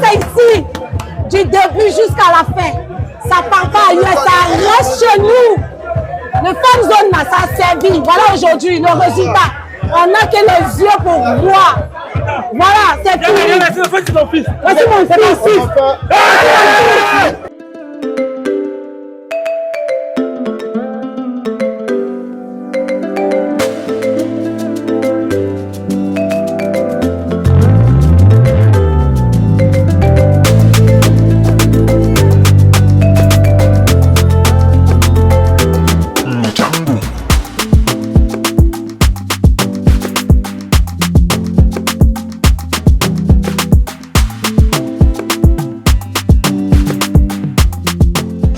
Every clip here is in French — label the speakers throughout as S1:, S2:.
S1: c'est ici, du début jusqu'à la fin. Ça part pas ailleurs, ça reste chez nous. Le fan zone, ça a servi. Voilà aujourd'hui le résultat. On n'a que les yeux pour voir. Voilà, c'est fini.
S2: Voici mon fils.
S1: Voici mon fils.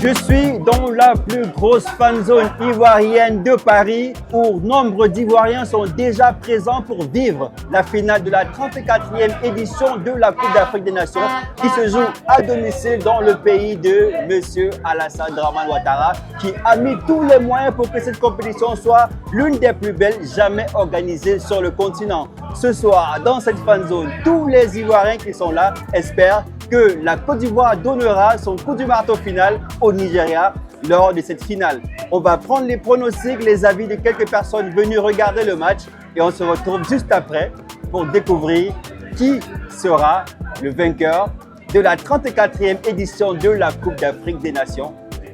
S3: Je suis dans la plus grosse fan zone ivoirienne de Paris où nombre d'Ivoiriens sont déjà présents pour vivre la finale de la 34e édition de la Coupe d'Afrique des Nations qui se joue à domicile dans le pays de Monsieur Alassane Dramane Ouattara qui a mis tous les moyens pour que cette compétition soit l'une des plus belles jamais organisées sur le continent. Ce soir, dans cette fan zone, tous les Ivoiriens qui sont là espèrent que la Côte d'Ivoire donnera son coup du marteau final au Nigeria lors de cette finale. On va prendre les pronostics, les avis de quelques personnes venues regarder le match et on se retrouve juste après pour découvrir qui sera le vainqueur de la 34e édition de la Coupe d'Afrique des Nations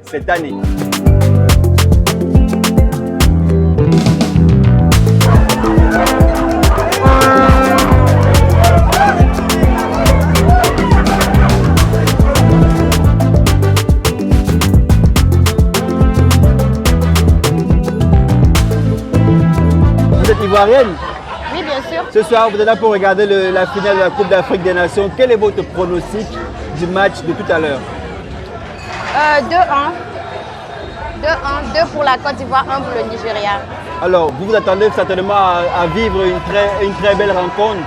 S3: cette année. Ivoirienne.
S4: Oui, bien sûr.
S3: Ce soir, vous êtes là pour regarder la finale de la Coupe d'Afrique des Nations. Quel est votre pronostic du match de tout à l'heure?
S4: 2-1. 2 pour la Côte d'Ivoire, 1 pour le Nigeria.
S3: Alors, vous vous attendez certainement à vivre une très belle rencontre.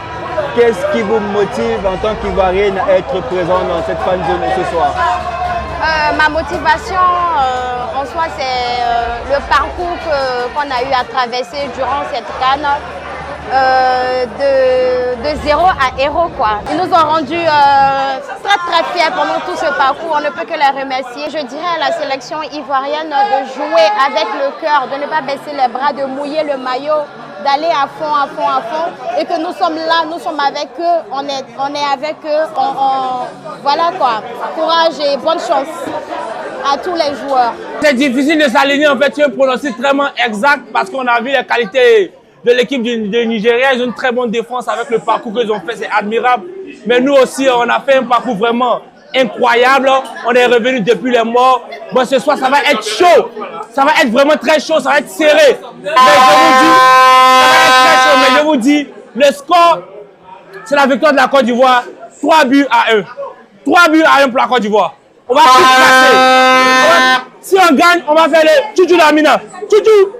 S3: Qu'est-ce qui vous motive en tant qu'Ivoirienne à être présente dans cette fan zone ce soir?
S4: Ma motivation en soi, c'est le parcours qu'on a eu à traverser durant cette CAN, de 0 à héros, quoi. Ils nous ont rendus très fiers pendant tout ce parcours. On ne peut que les remercier. Je dirais à la sélection ivoirienne de jouer avec le cœur, de ne pas baisser les bras, de mouiller le maillot, d'aller à fond, et que nous sommes là, nous sommes avec eux, on est avec eux, voilà quoi, courage et bonne chance à tous les joueurs.
S2: C'est difficile de s'aligner en fait sur un pronostic vraiment exact parce qu'on a vu les qualités de l'équipe du Nigeria, ils ont une très bonne défense avec le parcours qu'ils ont fait, c'est admirable. Mais nous aussi, on a fait un parcours vraiment incroyable, on est revenu depuis les morts. Bon, ce soir, ça va être chaud, ça va être vraiment très chaud, ça va être serré. Mais je vous dis, le score, c'est la victoire de la Côte d'Ivoire, 3 buts à 1. 3 buts à 1 pour la Côte d'Ivoire. On va tout passer. Si on gagne, on va faire le tchouchou d'Amina. Tchouchou.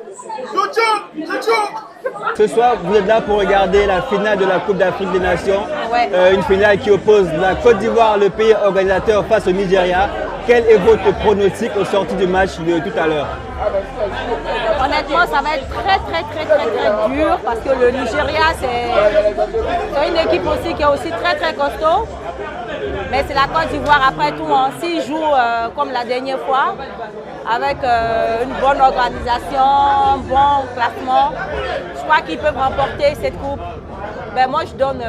S3: Ce soir, vous êtes là pour regarder la finale de la Coupe d'Afrique des Nations.
S4: Ouais.
S3: Une finale qui oppose la Côte d'Ivoire, le pays organisateur, face au Nigeria. Quel est votre pronostic au sorti du match de tout à l'heure?
S5: Honnêtement, ça va être très dur parce que le Nigeria, c'est une équipe aussi qui est aussi très costaud. Mais c'est la Côte d'Ivoire après tout. S'ils jouent comme la dernière fois, avec une bonne organisation, un bon classement, je crois qu'ils peuvent remporter cette coupe. Ben moi, je donne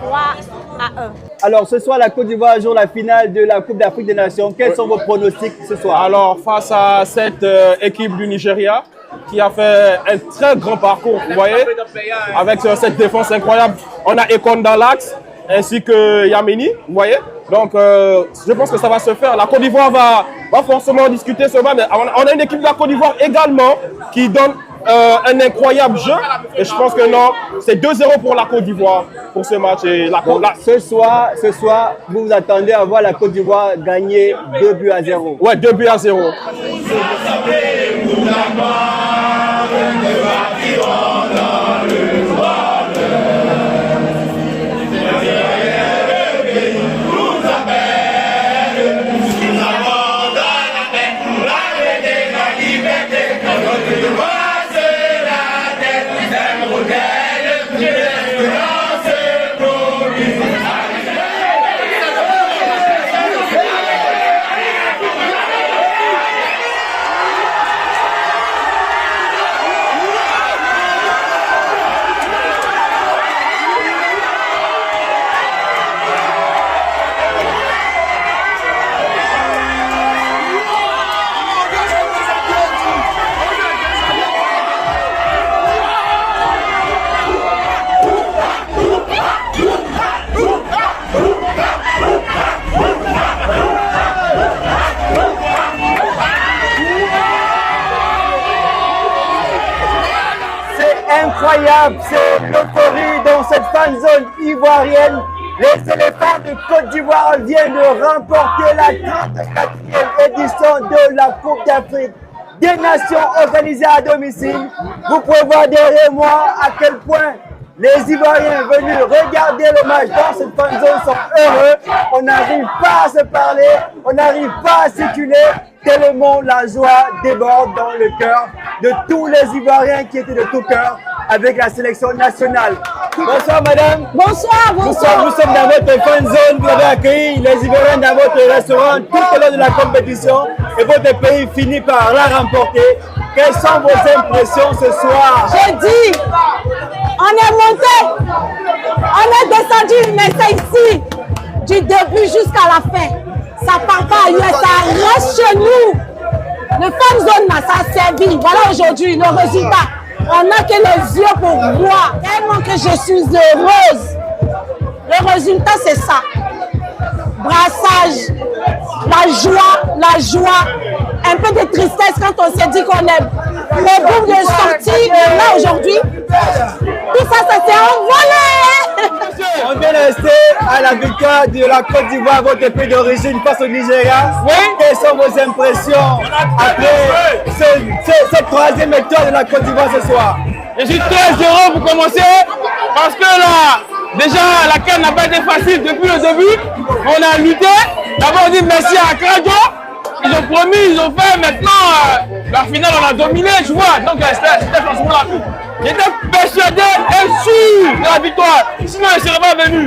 S5: 3 à 1.
S3: Alors, ce soir, la Côte d'Ivoire joue la finale de la Coupe d'Afrique des Nations. Quels sont vos pronostics ce soir?
S6: Alors, face à cette équipe du Nigeria, qui a fait un très grand parcours, vous voyez, avec cette défense incroyable. On a Ekon dans l'axe, ainsi que Yamini, vous voyez. Donc, je pense que ça va se faire. La Côte d'Ivoire va forcément discuter ce match, mais on a une équipe de la Côte d'Ivoire également qui donne un incroyable jeu. Et je pense que non, c'est 2-0 pour la Côte d'Ivoire pour ce match. Et
S3: ce soir, vous vous attendez à voir la Côte d'Ivoire gagner 2 buts à 0.
S6: Ouais, 2 buts à 0.
S3: incroyable, c'est l'euphorie dans cette fan zone ivoirienne. Les éléphants de Côte d'Ivoire viennent de remporter la 34e édition de la Coupe d'Afrique des Nations organisée à domicile. Vous pouvez voir derrière moi à quel point les Ivoiriens venus regarder le match dans cette fan zone sont heureux. On n'arrive pas à se parler, on n'arrive pas à circuler, tellement la joie déborde dans le cœur de tous les Ivoiriens qui étaient de tout cœur avec la sélection nationale. Bonsoir madame.
S1: Bonsoir, bonsoir.
S3: Nous sommes dans votre fan zone, vous avez accueilli les Ivoiriens dans votre restaurant tout au long de la compétition et votre pays finit par la remporter. Quelles sont vos impressions ce soir?
S1: J'ai dit, on est monté, on est descendu, mais c'est ici, du début jusqu'à la fin. Ça part pas ailleurs, ça reste chez nous. Le fan zone n'a ça servi. Voilà aujourd'hui le résultat. On n'a que les yeux pour voir. Tellement que je suis heureuse. Le résultat, c'est ça. Brassage, la joie, un peu de tristesse quand on s'est dit qu'on est le groupe de sortie. Là, aujourd'hui, tout ça, ça s'est envolé.
S3: On vient de rester à la victoire de la Côte d'Ivoire, votre pays d'origine, face au Nigeria. Oui. Quelles sont vos impressions après cette troisième victoire de la Côte d'Ivoire ce soir?
S2: Je suis très heureux pour commencer parce que là, déjà la CAN n'a pas été facile depuis le début. On a lutté. D'abord on dit merci à Kradjo. Ils ont promis, ils ont fait. Maintenant, la finale on a dominé, tu vois. Donc c'était franchement la vie. J'étais persuadé et sûr de la victoire. Sinon je ne serais pas venu.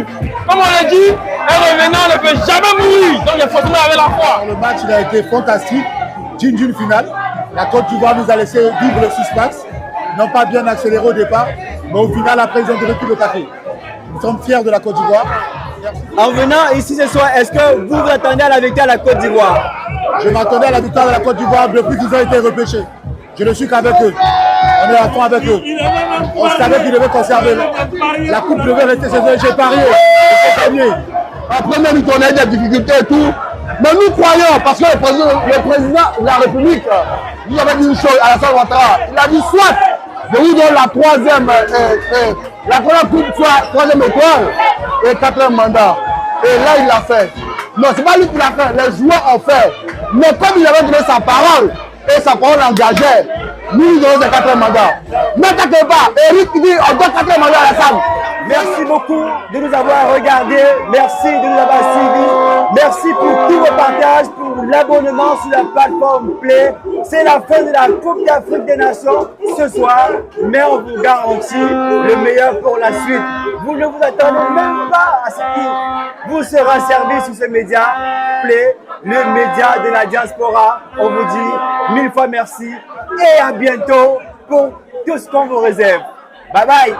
S2: Comme on l'a dit, un revenant ne peut jamais mourir. Donc il faut toujours avec la foi.
S7: Le match il a été fantastique. D'une finale. La Côte d'Ivoire nous a laissé vivre le suspense. Ils n'ont pas bien accéléré au départ, mais au final, après, ils ont repris le café. Nous sommes fiers de la Côte d'Ivoire.
S3: En venant ici ce soir, est-ce que vous vous attendez à la victoire de la Côte d'Ivoire?
S7: Je m'attendais à la victoire de la Côte d'Ivoire depuis qu'ils ont été repêchés. Je ne suis qu'avec eux. On est à fond avec eux. On savait qu'ils devaient conserver. La coupe devait rester chez eux. J'ai parié. J'ai gagné.
S8: Après, même on a eu des difficultés et tout. Mais nous croyons, parce que le président de la République, il avait dit une chose à Alassane Ouattara. Il a dit soit je vous donne la troisième coupe, soit troisième étoile et quatrième mandat. Et là, il l'a fait. Non, c'est pas lui qui l'a fait, les joueurs ont fait. Mais comme il avait donné sa parole, et sa parole engageait, nous lui donnons des quatrième mandats. Ne t'inquiète pas, Eric dit on donne quatrième mandat à Alassane.
S3: Merci beaucoup de nous avoir regardés, merci de nous avoir suivis, merci pour tous vos partages, pour l'abonnement sur la plateforme Play. C'est la fin de la Coupe d'Afrique des Nations ce soir, mais on vous garantit le meilleur pour la suite. Vous ne vous attendez même pas à ce qui vous sera servi sur ce média Play, le média de la diaspora. On vous dit 1000 fois merci et à bientôt pour tout ce qu'on vous réserve. Bye bye.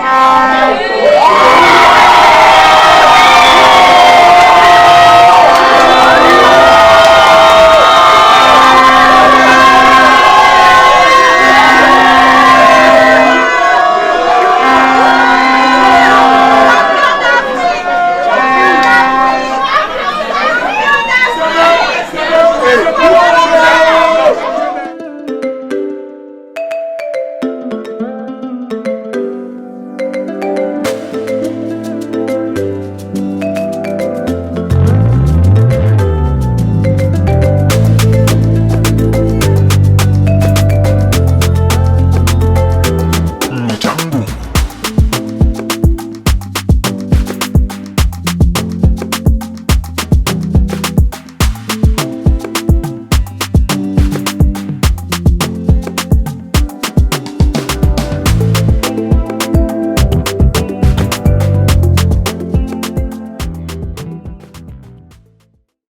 S4: Yeah.